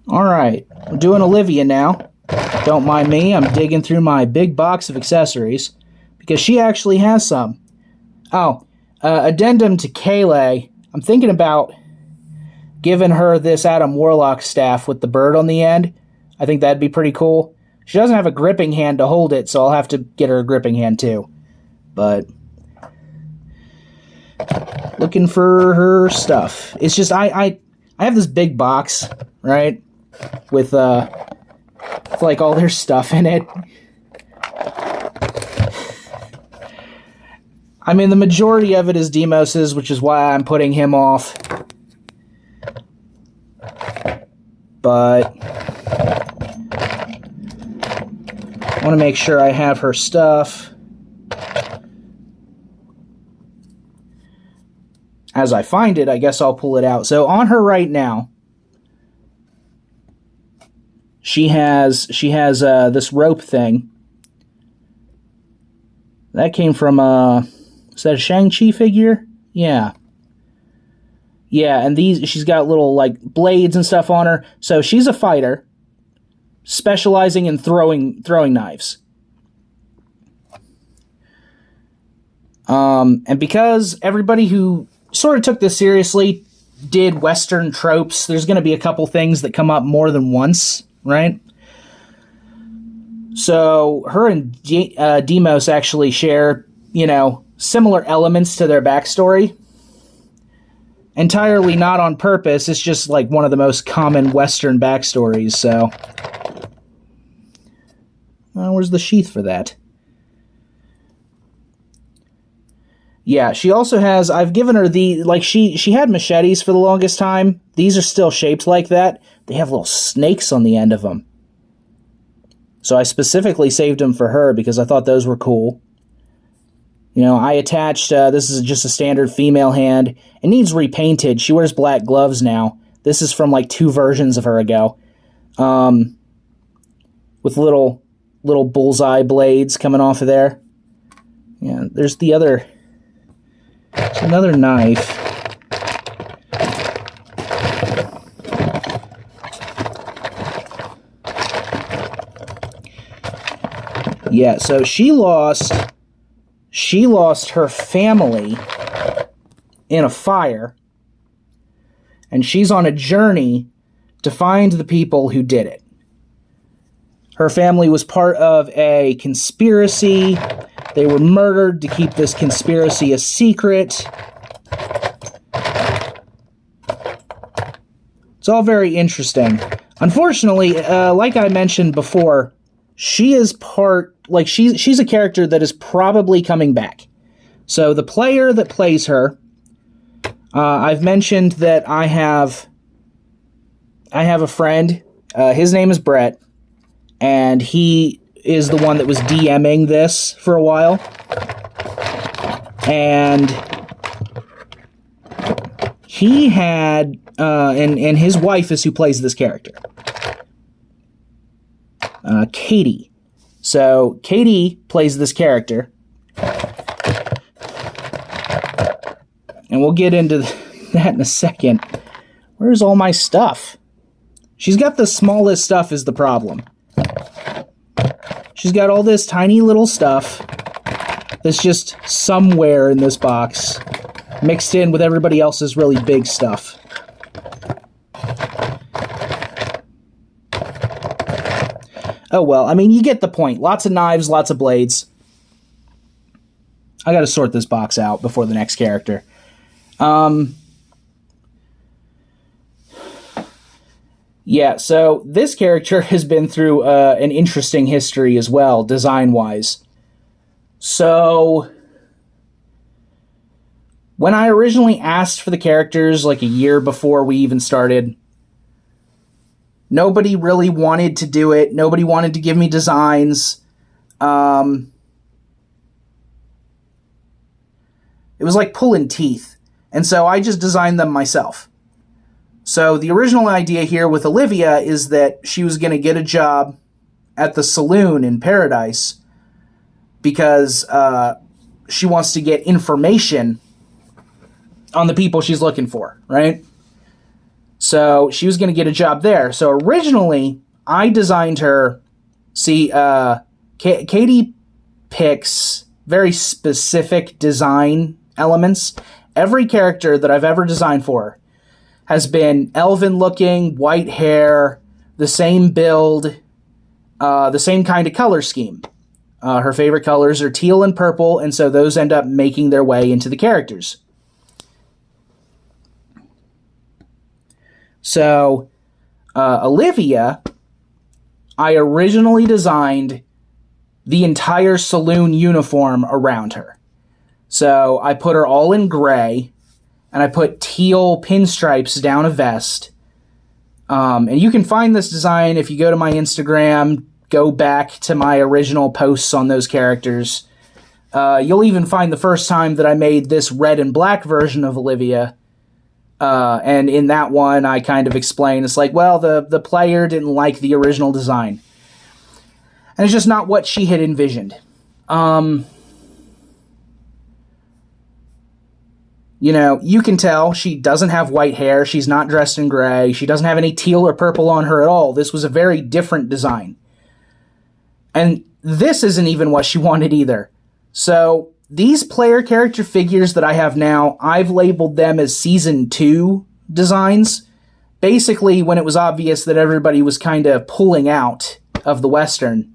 All right, we're doing Olivia now. Don't mind me, I'm digging through my big box of accessories because she actually has some. Oh, addendum to Kayleigh. I'm thinking about giving her this Adam Warlock staff with the bird on the end. I think that'd be pretty cool. She doesn't have a gripping hand to hold it, so I'll have to get her a gripping hand too. But looking for her stuff. It's just I have this big box, right? With like all their stuff in it. I mean, the majority of it is Demos's, which is why I'm putting him off. But I want to make sure I have her stuff. As I find it, I guess I'll pull it out. So on her right now, she has this rope thing. That came from is that a Shang-Chi figure? Yeah. Yeah, and she's got little like blades and stuff on her. So she's a fighter specializing in throwing knives. And because everybody who sort of took this seriously did Western tropes, there's going to be a couple things that come up more than once, right? So her and Demos actually share, similar elements to their backstory. Entirely not on purpose, it's just like one of the most common Western backstories, so. Where's the sheath for that? Yeah, she also has, I've given her she had machetes for the longest time. These are still shaped like that. They have little snakes on the end of them. So I specifically saved them for her because I thought those were cool. I attached, this is just a standard female hand. It needs repainted. She wears black gloves now. This is from like 2 versions of her ago. With little bullseye blades coming off of there. Yeah, there's another knife. Yeah, so she lost her family in a fire, and she's on a journey to find the people who did it. Her family was part of a conspiracy. They were murdered to keep this conspiracy a secret. It's all very interesting. Unfortunately, like I mentioned before, she is she's a character that is probably coming back. So the player that plays her, I've mentioned that I have a friend. His name is Brett, and he is the one that was DMing this for a while. And he had, and his wife is who plays this character. Katie. So Katie plays this character. And we'll get into that in a second. Where's all my stuff? She's got the smallest stuff is the problem. She's got all this tiny little stuff that's just somewhere in this box, mixed in with everybody else's really big stuff. Oh well, I mean, you get the point. Lots of knives, lots of blades. I gotta sort this box out before the next character. Yeah, so this character has been through an interesting history as well, design-wise. So, when I originally asked for the characters, like a year before we even started, nobody really wanted to do it. Nobody wanted to give me designs. It was like pulling teeth. And so I just designed them myself. So the original idea here with Olivia is that she was going to get a job at the saloon in Paradise because she wants to get information on the people she's looking for, right? So she was going to get a job there. So originally, I designed her. See, Katie picks very specific design elements. Every character that I've ever designed for her has been elven-looking, white hair, the same build, the same kind of color scheme. Her favorite colors are teal and purple, and so those end up making their way into the characters. So, Olivia, I originally designed the entire saloon uniform around her. So, I put her all in gray, and I put teal pinstripes down a vest. And you can find this design if you go to my Instagram, go back to my original posts on those characters. You'll even find the first time that I made this red and black version of Olivia. And in that one, I kind of explain, it's like, well, the player didn't like the original design. And it's just not what she had envisioned. You know, you can tell she doesn't have white hair. She's not dressed in gray. She doesn't have any teal or purple on her at all. This was a very different design. And this isn't even what she wanted either. So these player character figures that I have now, I've labeled them as Season 2 designs. Basically, when it was obvious that everybody was kind of pulling out of the Western,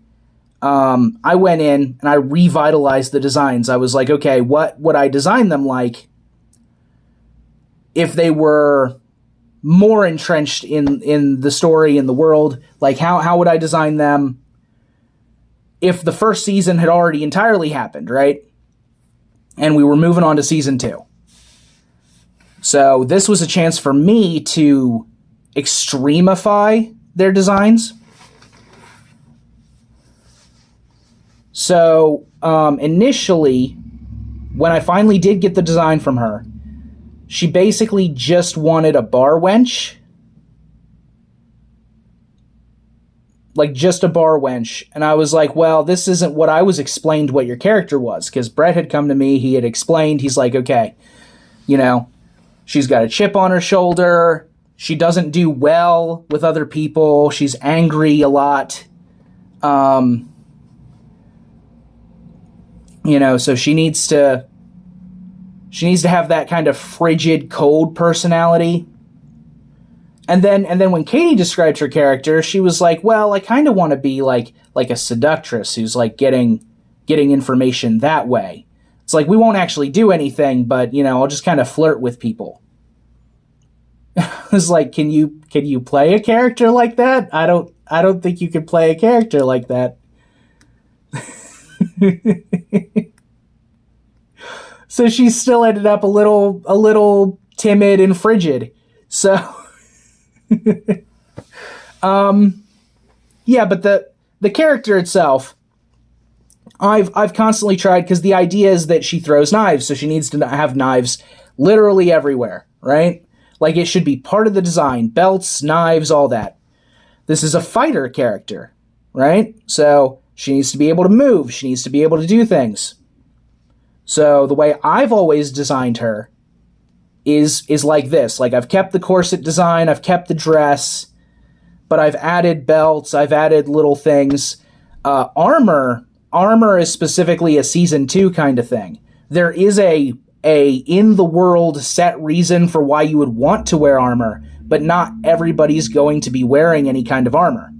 I went in and I revitalized the designs. I was like, okay, what would I design them like if they were more entrenched in the story, in the world? Like, how would I design them if the first season had already entirely happened, right? And we were moving on to season 2. So this was a chance for me to extremify their designs. So initially, when I finally did get the design from her, she basically just wanted a bar wench. Like, just a bar wench. And I was like, well, this isn't what I was explained what your character was. Because Brett had come to me, he had explained, he's like, okay, you know, she's got a chip on her shoulder, she doesn't do well with other people, she's angry a lot. You know, so she needs to have that kind of frigid, cold personality. And then when Katie described her character, she was like, well, I kind of want to be like a seductress who's like getting information that way. It's like, we won't actually do anything, but, you know, I'll just kind of flirt with people. It's like, can you play a character like that? I don't think you could play a character like that. So she still ended up a little timid and frigid. So yeah, but the character itself, I've constantly tried, because the idea is that she throws knives, so she needs to have knives literally everywhere, right? Like, it should be part of the design, belts, knives, all that. This is a fighter character, right? So she needs to be able to move, she needs to be able to do things. So the way I've always designed her is like this. Like, I've kept the corset design, I've kept the dress, but I've added belts, I've added little things. Armor is specifically a season 2 kind of thing. There is a in the world set reason for why you would want to wear armor, but not everybody's going to be wearing any kind of armor.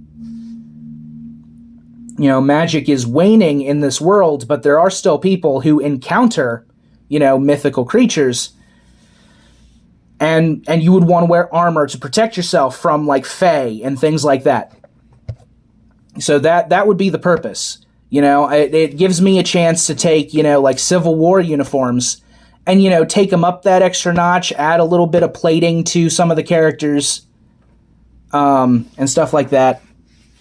You know, magic is waning in this world, but there are still people who encounter, you know, mythical creatures, and you would want to wear armor to protect yourself from, like, fae and things like that. So that would be the purpose. You know, it gives me a chance to take, you know, like, Civil War uniforms and, you know, take them up that extra notch, add a little bit of plating to some of the characters, and stuff like that.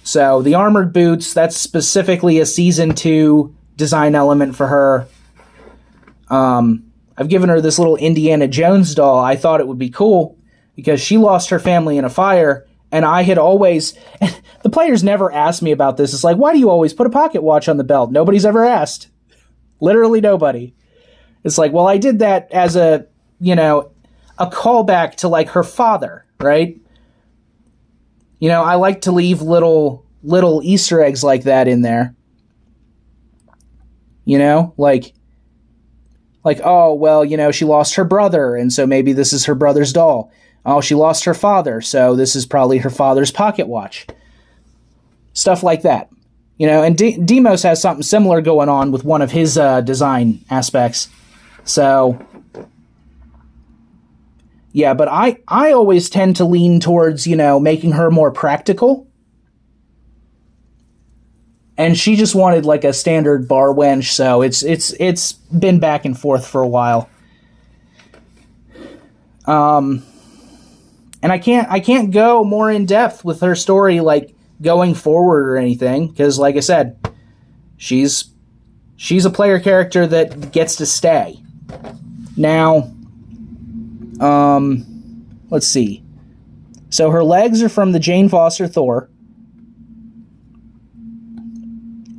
So the armored boots, that's specifically a season 2 design element for her. I've given her this little Indiana Jones doll. I thought it would be cool because she lost her family in a fire, and I had always... The players never asked me about this. It's like, why do you always put a pocket watch on the belt? Nobody's ever asked. Literally nobody. It's like, well, I did that as a, you know, a callback to, like, her father. right? You know, I like to leave little Easter eggs like that in there. You know, like, oh, well, you know, she lost her brother, and so maybe this is her brother's doll. Oh, she lost her father, so this is probably her father's pocket watch. Stuff like that. You know, and Demos has something similar going on with one of his design aspects. So, yeah, but I always tend to lean towards, you know, making her more practical. And she just wanted like a standard bar wench, so it's been back and forth for a while. And I can't go more in depth with her story, like going forward or anything, because like I said, she's a player character that gets to stay. Now, let's see. So her legs are from the Jane Foster Thor.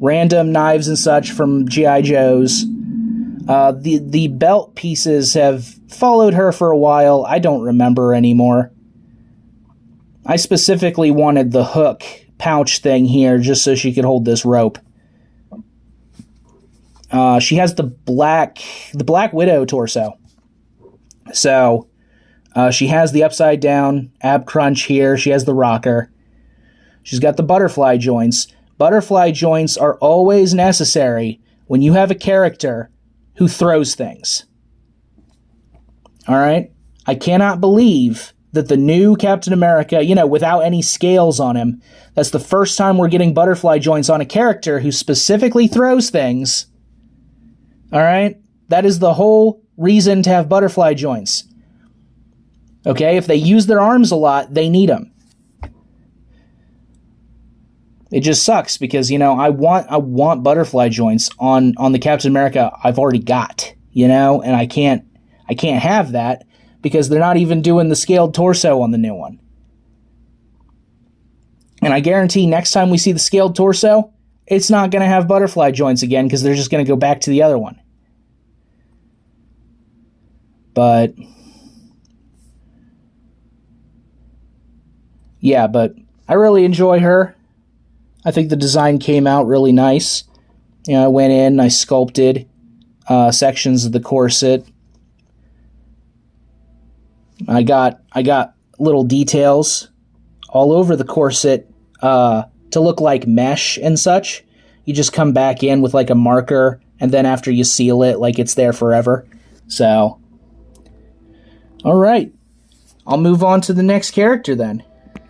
Random knives and such from G.I. Joe's. The belt pieces have followed her for a while. I don't remember anymore. I specifically wanted the hook pouch thing here just so she could hold this rope. She has the Black Widow torso. So she has the upside down ab crunch here. She has the rocker. She's got the butterfly joints. Butterfly joints are always necessary when you have a character who throws things. All right? I cannot believe that the new Captain America, you know, without any scales on him, that's the first time we're getting butterfly joints on a character who specifically throws things. All right? That is the whole reason to have butterfly joints. Okay? If they use their arms a lot, they need them. It just sucks because, you know, I want butterfly joints on the Captain America I've already got, you know, and I can't have that because they're not even doing the scaled torso on the new one. And I guarantee next time we see the scaled torso, it's not going to have butterfly joints again because they're just going to go back to the other one. But yeah, but I really enjoy her. I think the design came out really nice. You know, I went in, I sculpted sections of the corset. I got little details all over the corset to look like mesh and such. You just come back in with like a marker, and then after you seal it, like it's there forever. So, all right. I'll move on to the next character then.